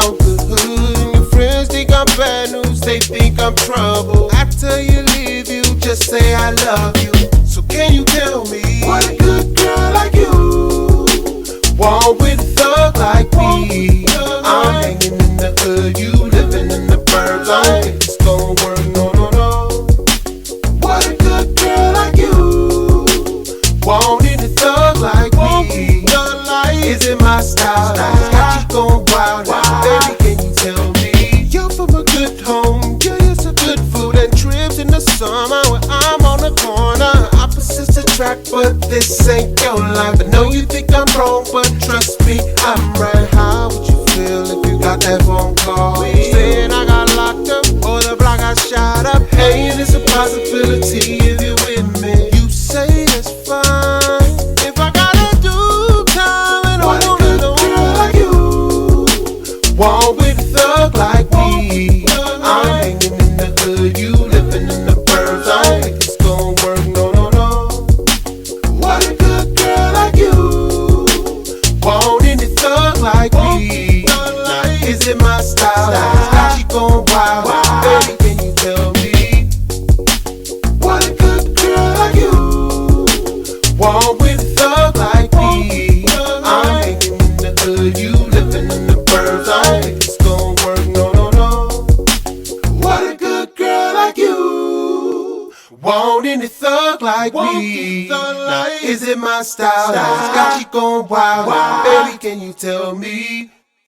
out the hood and your friends think I'm bad news, they think I'm trouble. After you leave, you just say I love you. So can you tell me what a good girl like you want with a thug like me? I'm hanging in the hood, you living in the burbs. I don't think it's gonna work, no, no, no. What a good girl like you wanting a thug like me. Is it my style? Got you going wild. Baby, can you tell me you're from a good home? You're used to good food and trips in the summer when I'm on the corner. Opposites attract, but this ain't your life. I know you think I'm wrong, but trust me, I'm right. How would you feel if you got that phone call saying I got locked up or the block got shot up? Hey, and it's a possibility if you're with me. You say that's fine. If I gotta do time and I wanna know like you want with a thug like me. I'm hanging in the hood, you living in the burbs. I don't think it's gonna work, no, no, no. What a good girl like you wanting a thug like me. Now, is it my style? Got you going wild. Baby, can you tell me what a good girl like you want with a thug like me? I'm hanging in the hood, you living in the burbs. I don't think it's gonna work, no, no, no. What a good girl like you wanting a thug like me. Now, is it my style? Got you going wild. Baby, can you tell me